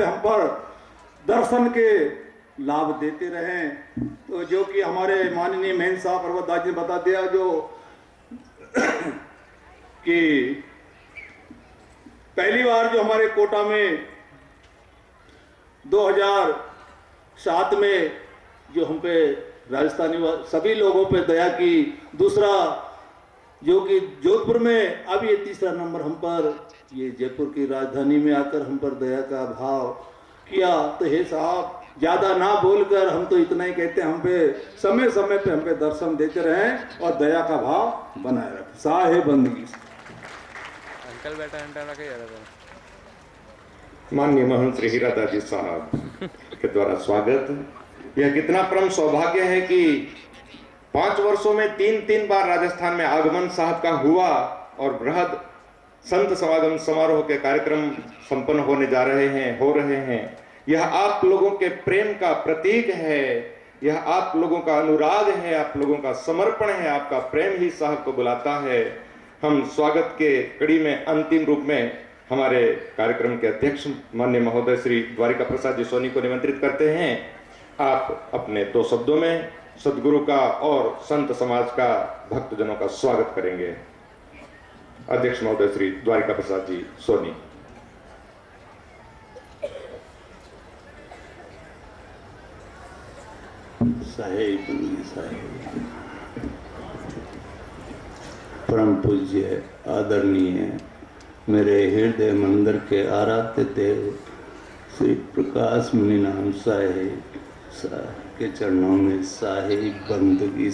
हम पर दर्शन के लाभ देते रहें। तो जो कि हमारे माननीय मेन साहब पर्वतदास जी ने बता दिया जो कि पहली बार जो हमारे कोटा में 2007 में जो हम पे राजस्थानी सभी लोगों पे दया की, दूसरा जो कि जोधपुर में अब ये तीसरा नंबर हम पर, ये जयपुर की राजधानी में आकर हम पर दया का भाव किया। तो हे साहब ज्यादा ना बोलकर हम तो इतना ही कहते हैं, हम पे समय समय पे हम पे दर्शन देते रहें और दया का भाव बनाए रखें। साहेब बंदगी अंकल बैठा घंटा लगे यार। माननीय महंत श्री हीरादास जी साहब के द्वारा स्वागत। यह कितना परम सौभाग्य है कि 5 वर्षों में तीन बार राजस्थान में आगमन साहब का हुआ और बृहद संत समागम समारोह के कार्यक्रम संपन्न होने जा रहे हैं, हो रहे हैं। यह आप लोगों के प्रेम का प्रतीक है, यह आप लोगों का अनुराग है, आप लोगों का समर्पण है, आपका प्रेम ही साहब को बुलाता है। हम स्वागत के कड़ी में अंतिम रूप में हमारे कार्यक्रम के अध्यक्ष माननीय महोदय श्री द्वारिका प्रसाद जी सोनी को निमंत्रित करते हैं। आप अपने 2 शब्दों में सदगुरु का और संत समाज का, भक्तजनों का स्वागत करेंगे। अध्यक्ष महोदय श्री द्वारिका प्रसाद जी सोनी। साहेब परम पूज्य आदरणीय मेरे हृदय मंदिर के आराध्य देव श्री प्रकाश मुनि नाम साहेब के चरणों में साहेब बंदगी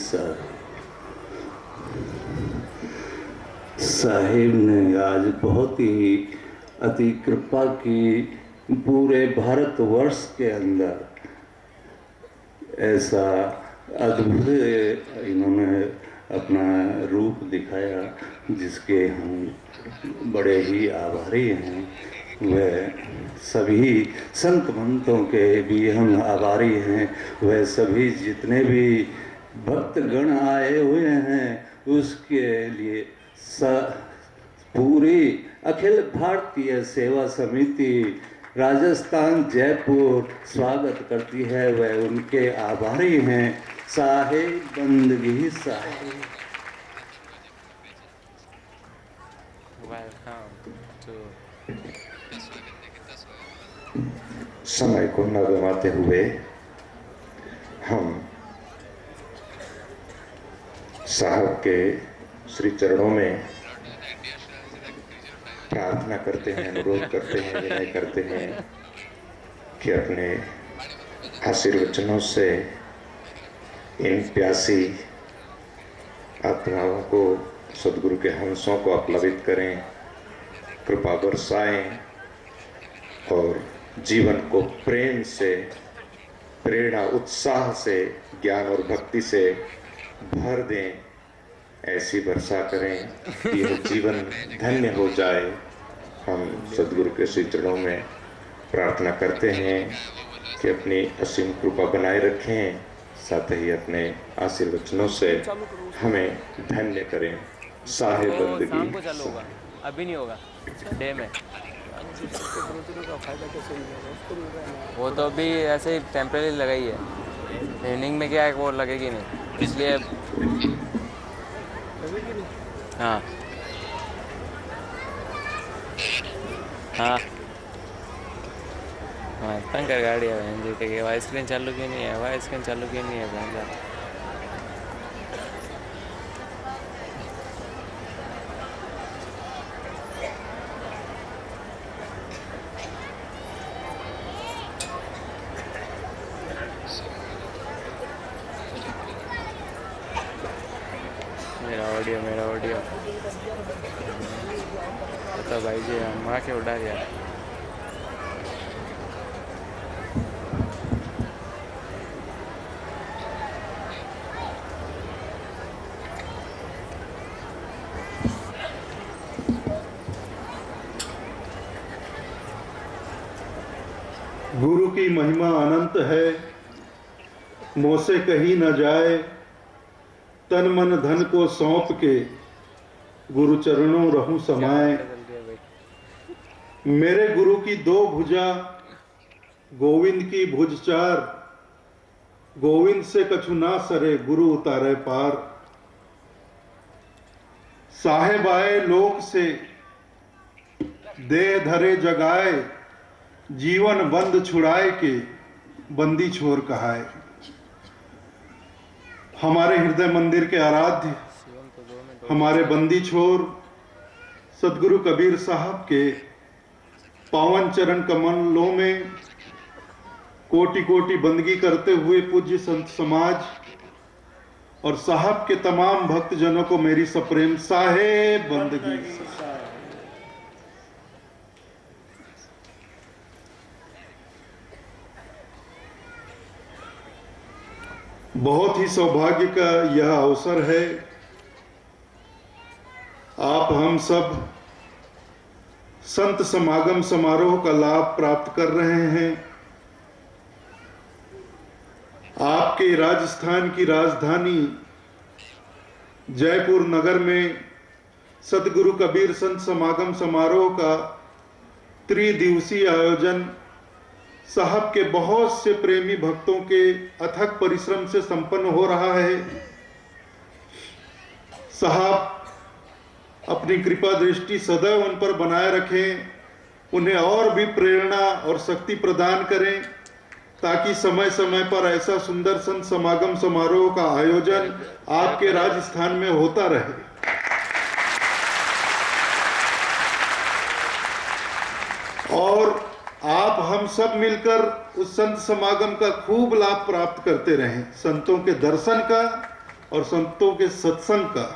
साहेब ने आज बहुत ही अति कृपा की, पूरे भारतवर्ष के अंदर ऐसा अद्भुत इन्होंने अपना रूप दिखाया जिसके हम बड़े ही आभारी हैं। वह सभी संत महंतों के भी हम आभारी हैं। वह सभी जितने भी भक्तगण आए हुए हैं उसके लिए पूरी अखिल भारतीय सेवा समिति राजस्थान जयपुर स्वागत करती है। वह उनके आभारी हैं। साहेब बंदगी साहेब। समय को न गंवाते हुए हम साहब के श्री चरणों में प्रार्थना करते हैं, अनुरोध करते हैं, विनय करते हैं कि अपने आशीर्वचनों से इन प्यासी आत्माओं को, सदगुरु के हंसों को अपलवित करें, कृपा बरसाएं और जीवन को प्रेम से, प्रेरणा, उत्साह से, ज्ञान और भक्ति से भर दें। ऐसी वर्षा करें कि यह जीवन धन्य हो जाए। हम सदगुरु के श्री चरणों में प्रार्थना करते हैं कि अपनी असीम कृपा बनाए रखें, साथ ही अपने आशीर्वचनों से हमें धन्य करें। साहेब बंदगी। अभी नहीं होगा डे में, वो तो अभी ऐसे टेम्परेरी लगाई है। इवनिंग में क्या है वो लगेगी नहीं, इसलिए हाँ हाँ हाँ टंकर गाड़ी है बहन जी के। वाइस स्क्रीन चालू की नहीं है, वाइस स्क्रीन चालू की नहीं है बहन जी। मेरा ऑडियो तो भाई जी माँ के उड़ा दिया। गुरु की महिमा अनंत है, मुँह से कही न जाए। तन मन धन को सौंप के गुरु चरणों रहूं समाए। मेरे गुरु की 2 भुजा गोविंद की भुज चार, गोविंद से कछु ना सरे, गुरु उतारे पार। साहेब आए लोक से, देह धरे जगाए, जीवन बंद छुड़ाए के, बंदी छोर कहाए। हमारे हृदय मंदिर के आराध्य, हमारे बंदी छोर सदगुरु कबीर साहब के पावन चरण कमलों में कोटि कोटि बंदगी करते हुए पूज्य संत समाज और साहब के तमाम भक्तजनों को मेरी सप्रेम साहेब बंदगी। बहुत ही सौभाग्य का यह अवसर है, आप हम सब संत समागम समारोह का लाभ प्राप्त कर रहे हैं। आपके राजस्थान की राजधानी जयपुर नगर में सदगुरु कबीर संत समागम समारोह का त्रिदिवसीय आयोजन साहब के बहुत से प्रेमी भक्तों के अथक परिश्रम से संपन्न हो रहा है। साहब अपनी कृपा दृष्टि सदैव उन पर बनाए रखें, उन्हें और भी प्रेरणा और शक्ति प्रदान करें ताकि समय समय पर ऐसा सुंदर संत समागम समारोह का आयोजन आपके राजस्थान में होता रहे। और आप हम सब मिलकर उस संत समागम का खूब लाभ प्राप्त करते रहें, संतों के दर्शन का और संतों के सत्संग का।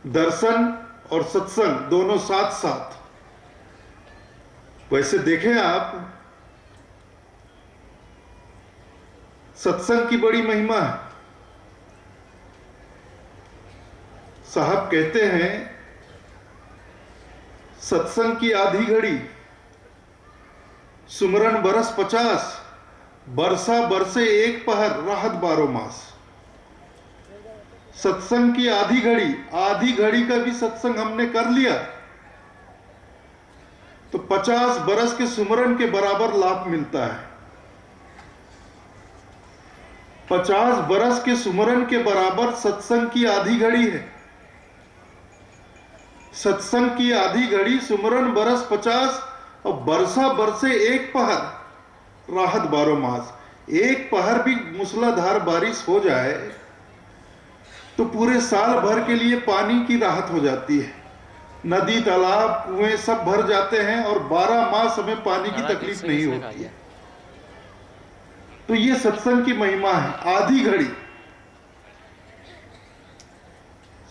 दर्शन और सत्संग दोनों साथ साथ। वैसे देखें आप, सत्संग की बड़ी महिमा है। साहब कहते हैं सत्संग की आधी घड़ी, सुमरन बरस 50, बरसा बरसे एक पहर, राहत 12 मास। सत्संग की आधी घड़ी का भी सत्संग हमने कर लिया तो 50 बरस के सुमरन के बराबर लाभ मिलता है। 50 बरस के सुमरन के बराबर सत्संग की आधी घड़ी है। सत्संग की आधी घड़ी, सुमरन बरस 50 और बरसा बरसे एक पहर, राहत 12 मास। एक पहर भी मूसलाधार बारिश हो जाए तो पूरे साल भर के लिए पानी की राहत हो जाती है। नदी, तालाब, कुएं सब भर जाते हैं और 12 मास हमें पानी की तकलीफ नहीं होती है। तो ये सत्संग की महिमा है। आधी घड़ी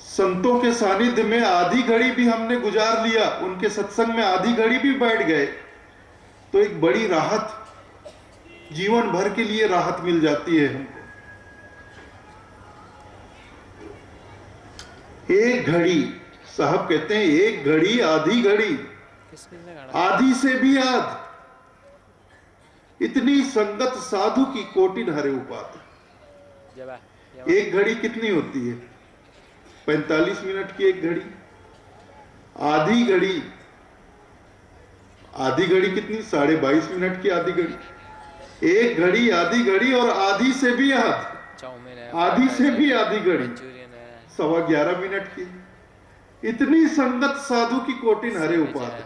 संतों के सानिध्य में आधी घड़ी भी हमने गुजार लिया, उनके सत्संग में आधी घड़ी भी बैठ गए तो एक बड़ी राहत, जीवन भर के लिए राहत मिल जाती है हमको। एक घड़ी, साहब कहते हैं एक घड़ी आधी घड़ी, आधी से भी आध, इतनी संगत साधु की कोटि हरे उपात। एक घड़ी कितनी होती है? 45 मिनट की एक घड़ी। आधी घड़ी, आधी घड़ी कितनी? 22.5 मिनट की आधी घड़ी। एक घड़ी, आधी घड़ी और आधी से भी आध, आधी से भी आधी घड़ी 11:15 मिनट की। इतनी संगत साधु की कोटि हरे उपात।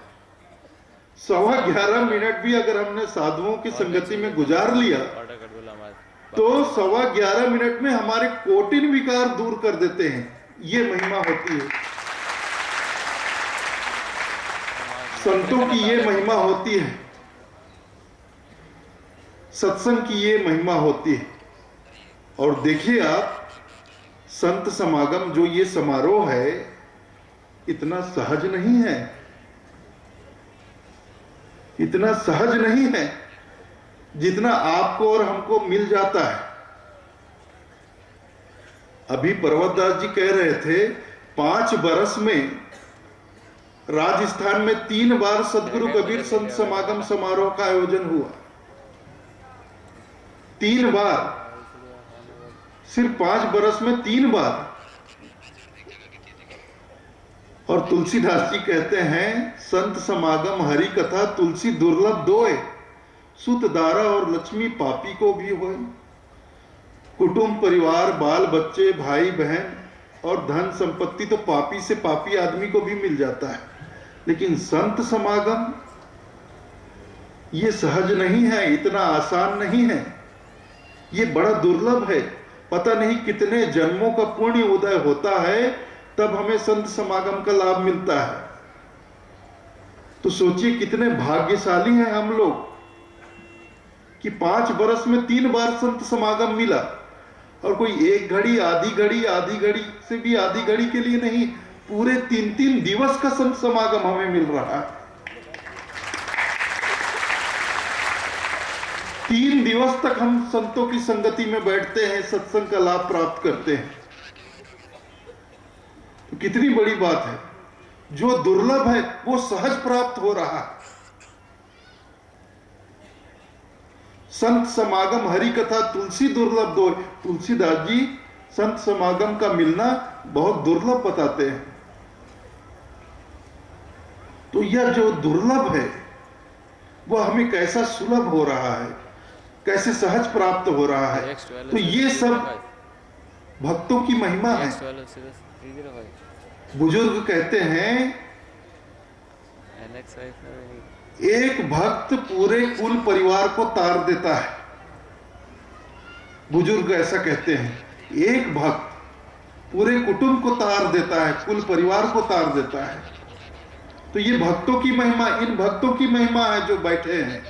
11:15 मिनट भी अगर हमने साधुओं की संगति में गुजार लिया तो 11:15 मिनट में हमारे कोटिन विकार दूर कर देते हैं। ये महिमा होती है संतों की, ये महिमा होती है सत्संग की, ये महिमा होती है। और देखिए आप, संत समागम जो ये समारोह है इतना सहज नहीं है, इतना सहज नहीं है जितना आपको और हमको मिल जाता है। अभी पर्वतदास जी कह रहे थे 5 बरस में राजस्थान में 3 बार सदगुरु कबीर संत समागम समारोह का आयोजन हुआ। 3 बार, सिर्फ 5 बरस में 3 बार। और तुलसीदास जी कहते हैं संत समागम हरि कथा तुलसी दुर्लभ दोए, सुत दारा और लक्ष्मी पापी को भी होए। कुटुंब परिवार बाल बच्चे भाई बहन और धन संपत्ति तो पापी से पापी आदमी को भी मिल जाता है, लेकिन संत समागम ये सहज नहीं है, इतना आसान नहीं है, ये बड़ा दुर्लभ है। पता नहीं कितने जन्मों का पुण्य उदय होता है तब हमें संत समागम का लाभ मिलता है। तो सोचिए कितने भाग्यशाली हैं हम लोग कि 5 वर्ष में 3 बार संत समागम मिला, और कोई एक घड़ी आधी घड़ी से भी आधी घड़ी के लिए नहीं, पूरे 3-3 दिवस का संत समागम हमें मिल रहा है। 3 दिवस तक हम संतों की संगति में बैठते हैं, सत्संग का लाभ प्राप्त करते हैं। तो कितनी बड़ी बात है, जो दुर्लभ है वो सहज प्राप्त हो रहा है। संत समागम हरि कथा तुलसी दुर्लभ दो, तुलसीदास जी संत समागम का मिलना बहुत दुर्लभ बताते हैं। तो यह जो दुर्लभ है वह हमें कैसा सुलभ हो रहा है, कैसे सहज प्राप्त हो रहा है। तो ये सब भक्तों की महिमा है। बुजुर्ग कहते हैं एक भक्त पूरे कुल परिवार को तार देता है। बुजुर्ग ऐसा कहते हैं, एक भक्त पूरे कुटुंब को तार देता है, कुल परिवार को तार देता है। तो ये भक्तों की महिमा, इन भक्तों की महिमा है जो बैठे हैं।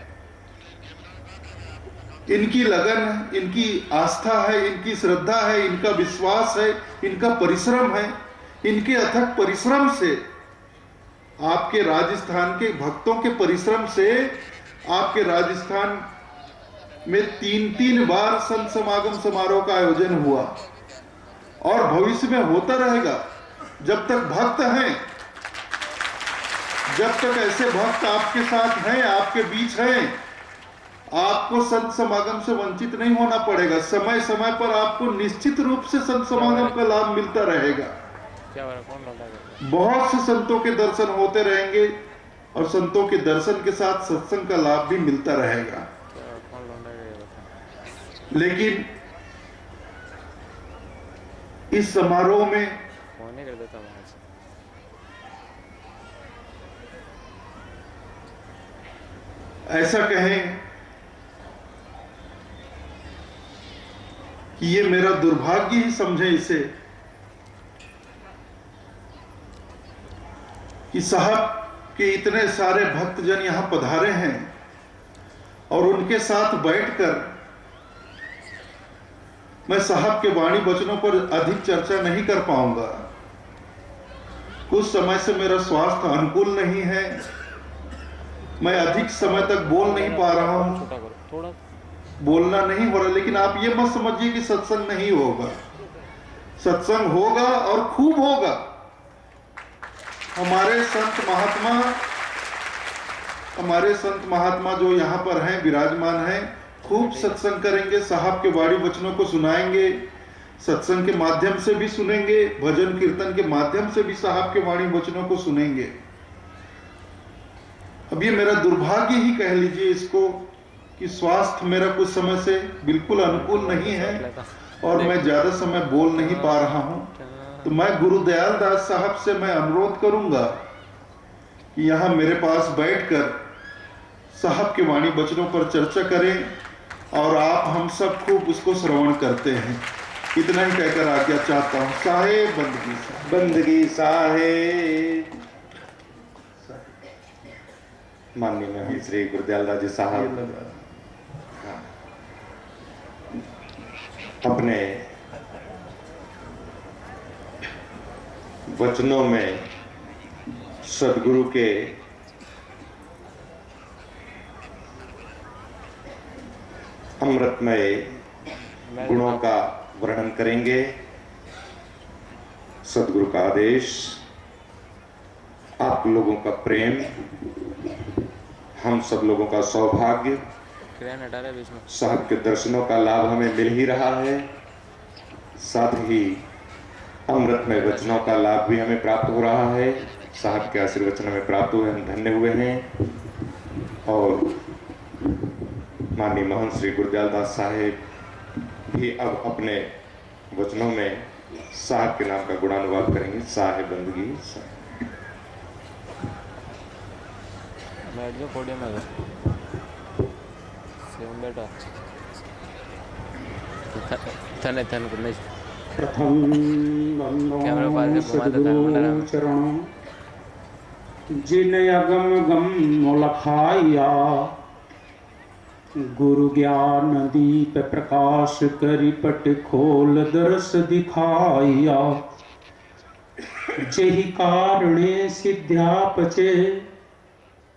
इनकी लगन, इनकी आस्था है, इनकी श्रद्धा है, इनका विश्वास है, इनका परिश्रम है। इनके अथक परिश्रम से, आपके राजस्थान के भक्तों के परिश्रम से आपके राजस्थान में 3-3 बार संत समागम समारोह का आयोजन हुआ, और भविष्य में होता रहेगा। जब तक भक्त हैं, जब तक ऐसे भक्त आपके साथ हैं, आपके बीच हैं, आपको संत समागम से वंचित नहीं होना पड़ेगा। समय समय पर आपको निश्चित रूप से संत समागम का लाभ मिलता रहेगा। बहुत से संतों के दर्शन होते रहेंगे, और संतों के दर्शन के साथ सत्संग का लाभ भी मिलता रहेगा। लेकिन इस समारोह में ऐसा कहें कि ये मेरा दुर्भाग्य ही समझे इसे कि साहब के इतने सारे भक्तजन यहां पधारे हैं, और उनके साथ बैठकर मैं साहब के वाणी वचनों पर अधिक चर्चा नहीं कर पाऊंगा। कुछ समय से मेरा स्वास्थ्य अनुकूल नहीं है, मैं अधिक समय तक बोल नहीं पा रहा हूं, बोलना नहीं हो रहा। लेकिन आप ये मत समझिए कि सत्संग नहीं होगा, सत्संग होगा और खूब होगा। हमारे संत महात्मा जो यहाँ पर हैं, विराजमान हैं, खूब सत्संग करेंगे, साहब के वाणी वचनों को सुनाएंगे, सत्संग के माध्यम से भी सुनेंगे, भजन कीर्तन के माध्यम से भी साहब के वाणी वचनों को सुनेंगे। अब ये मेरा दुर्भाग्य ही कह लीजिए इसको कि स्वास्थ्य मेरा कुछ समय से बिल्कुल अनुकूल नहीं है, और मैं ज्यादा समय बोल नहीं पा रहा हूं। तो मैं गुरुदयाल दास साहब से मैं अनुरोध करूंगा कि यहाँ मेरे पास बैठकर साहब के वाणी वचनों पर चर्चा करें, और आप हम सब खूब उसको श्रवण करते हैं। इतना ही कहकर आज्ञा चाहता हूँ। साहेब बंदगी साहेब, बंदगी साहेब। माननीय में श्री गुरुदयाल दास जी साहब अपने वचनों में सदगुरु के अमृतमय गुणों का वर्णन करेंगे। सदगुरु का आदेश, आप लोगों का प्रेम, हम सब लोगों का सौभाग्य, साहब के दर्शनों का लाभ हमें मिल ही रहा है, साथ ही अमृतमय वचनों का लाभ भी हमें प्राप्त हो रहा है। साहब के आशीर्वचन हमें प्राप्त हुए, हम धन्य हुए हैं। और माननीय महंत श्री गुरदयाल दास साहेब भी अब अपने वचनों में साहब के नाम का गुणानुवाद करेंगे। साहेब बंदगी बैठ जाओ पोडियम में सेम बेटा तने तने को नहीं प्रथम कैमरा पार के घुमा देता है मंडरा में चरण जिन अगम गम मोलखाया गुरु ज्ञान दीप प्रकाश करि पट खोल दर्श दिखाया जेहि कारणे सिद्ध्या पचे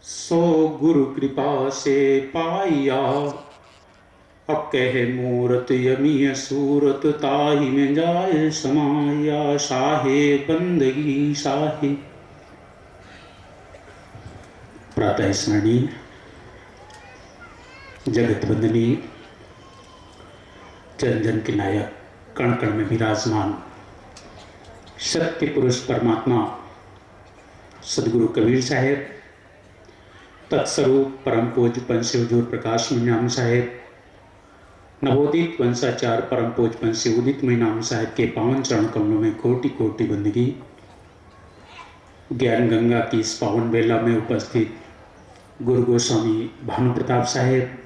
सो गुरु कृपा से पाया अब कहे मूरत यमी सूरत ताहि में जाए समाया शाहे बंदगी शाहे। प्रातः स्मरणीय जगत वंदनीय जन जन के नायक कण कण में विराजमान सत्य पुरुष परमात्मा सदगुरु कबीर साहेब, तत्स्वरूप परम पूज्य पंच हजूर प्रकाश मीनाम साहेब, नवोदित वंशाचार परम पूज्य पंच उदित मीनाम साहेब के पावन चरण कमलों में कोटि कोटि बंदगी। ज्ञान गंगा की इस पावन बेला में उपस्थित गुरु गोस्वामी भानु प्रताप साहेब,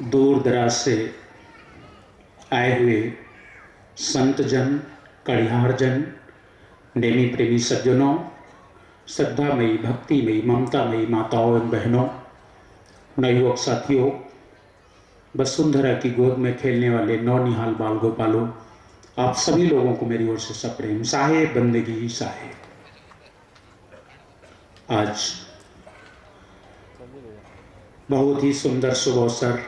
दूर दराज से आए हुए संत जन, कड़िहार जन, नेमी प्रेमी सज्जनों, श्रद्धामयी भक्तिमयी ममतामयी माताओं एवं बहनों, नवयुवक साथियों, वसुंधरा की गोद में खेलने वाले नौनिहाल बाल गोपालों, आप सभी लोगों को मेरी ओर से सप्रेम साहेब बंदगी साहेब। आज बहुत ही सुंदर शुभ अवसर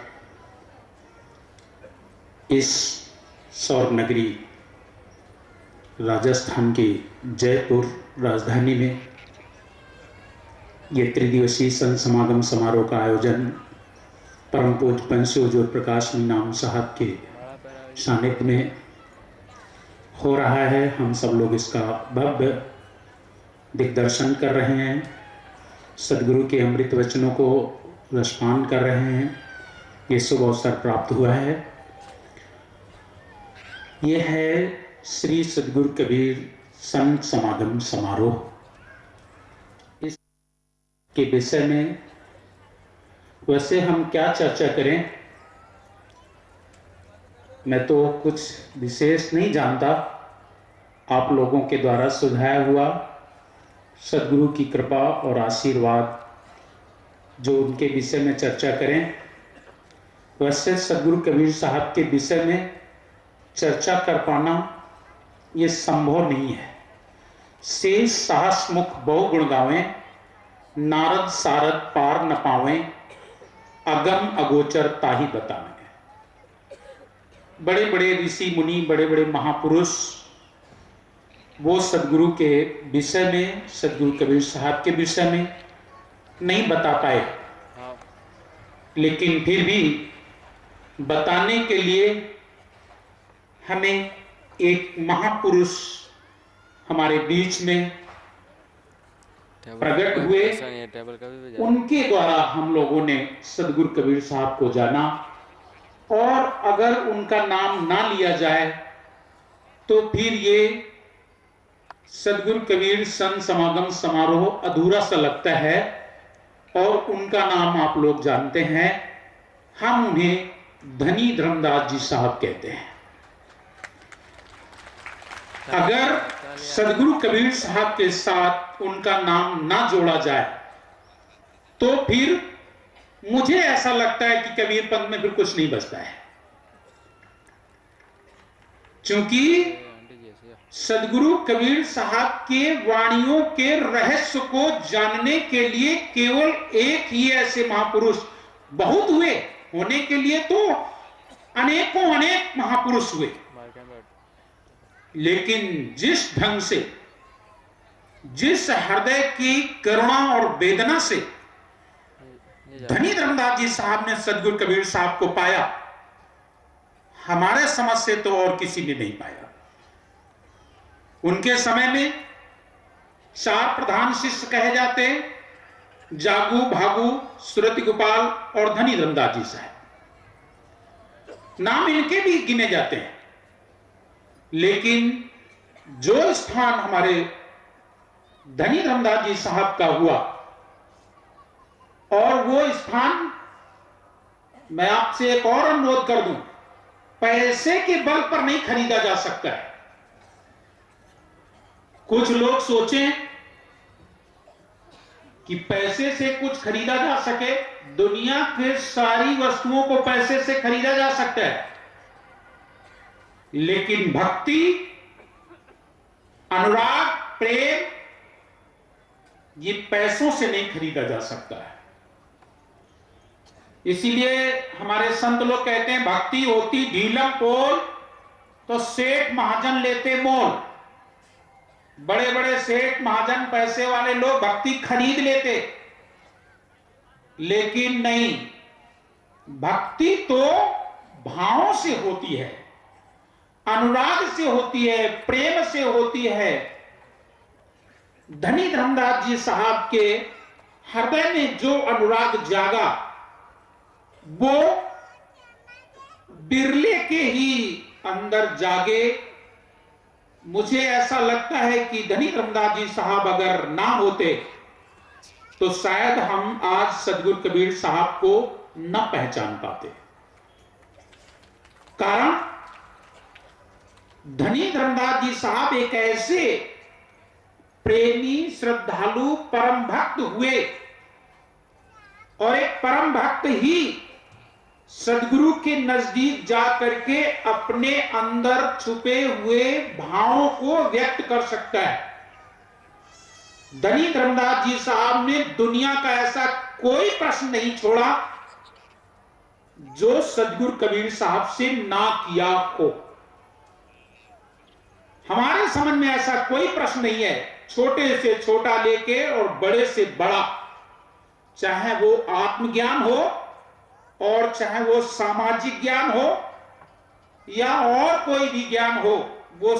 इस सौर नगरी राजस्थान की जयपुर राजधानी में ये त्रिदिवसीय संत समागम समारोह का आयोजन परम पूज्य पंच हजूर प्रकाश मीनाम साहब के सानिध्य में हो रहा है। हम सब लोग इसका भव्य दिग्दर्शन कर रहे हैं, सदगुरु के अमृत वचनों को रसपान कर रहे हैं। ये शुभ अवसर प्राप्त हुआ है। ये है श्री सदगुरु कबीर संत समागम समारोह। इस के विषय में वैसे हम क्या चर्चा करें, मैं तो कुछ विशेष नहीं जानता। आप लोगों के द्वारा सुझाया हुआ सदगुरु की कृपा और आशीर्वाद जो उनके विषय में चर्चा करें, वैसे सदगुरु कबीर साहब के विषय में चर्चा कर पाना ये संभव नहीं है। शेष साहस मुख बहु गुण गावें, नारद सारद पार न पावें, अगम अगोचर ताहि बतावें। बड़े बड़े ऋषि मुनि, बड़े बड़े महापुरुष वो सदगुरु के विषय में, सदगुरु कबीर साहब के विषय में नहीं बता पाए, लेकिन फिर भी बताने के लिए हमें एक महापुरुष हमारे बीच में प्रकट हुए। उनके द्वारा हम लोगों ने सदगुरु कबीर साहब को जाना, और अगर उनका नाम ना लिया जाए तो फिर ये सदगुरु कबीर संत समागम समारोह अधूरा सा लगता है। और उनका नाम आप लोग जानते हैं, हम उन्हें धनी धर्मदास जी साहब कहते हैं। अगर सदगुरु कबीर साहब के साथ उनका नाम ना जोड़ा जाए तो फिर मुझे ऐसा लगता है कि कबीर पंथ में फिर कुछ नहीं बचता है, क्योंकि सदगुरु कबीर साहब के वाणियों के रहस्य को जानने के लिए केवल एक ही ऐसे महापुरुष बहुत हुए, होने के लिए तो अनेकों अनेक महापुरुष हुए, लेकिन जिस ढंग से, जिस हृदय की करुणा और वेदना से धनी धर्मदास जी साहब ने सदगुरु कबीर साहब को पाया, हमारे समझ से तो और किसी ने नहीं पाया। उनके समय में 4 प्रधान शिष्य कहे जाते, जागू भागू, सुरति गोपाल और धनी धर्मदास जी साहब, नाम इनके भी गिने जाते हैं। लेकिन जो स्थान हमारे धनी धर्मदास जी साहब का हुआ, और वो स्थान मैं आपसे एक और अनुरोध कर दूं, पैसे के बल पर नहीं खरीदा जा सकता है। कुछ लोग सोचें कि पैसे से कुछ खरीदा जा सके। दुनिया के सारी वस्तुओं को पैसे से खरीदा जा सकता है, लेकिन भक्ति, अनुराग, प्रेम, ये पैसों से नहीं खरीदा जा सकता है। इसीलिए हमारे संत लोग कहते हैं, भक्ति होती ढीलम पोल तो सेठ महाजन लेते मोल। बड़े बड़े सेठ महाजन, पैसे वाले लोग भक्ति खरीद लेते, लेकिन नहीं, भक्ति तो भावों से होती है, अनुराग से होती है, प्रेम से होती है। धनी धर्मदास जी साहब के हृदय में जो अनुराग जागा, वो बिरले के ही अंदर जागे। मुझे ऐसा लगता है कि धनी धर्मदास जी साहब अगर ना होते तो शायद हम आज सदगुरु कबीर साहब को न पहचान पाते। कारण धनी धर्मदास जी साहब एक ऐसे प्रेमी, श्रद्धालु, परम भक्त हुए, और एक परम भक्त ही सदगुरु के नजदीक जा करके अपने अंदर छुपे हुए भावों को व्यक्त कर सकता है। धनी धर्मदास जी साहब ने दुनिया का ऐसा कोई प्रश्न नहीं छोड़ा जो सदगुरु कबीर साहब से ना किया हो। हमारे समझ में ऐसा कोई प्रश्न नहीं है, छोटे से छोटा लेके और बड़े से बड़ा, चाहे वो आत्मज्ञान हो और चाहे वो सामाजिक ज्ञान हो या और कोई भी ज्ञान हो, वो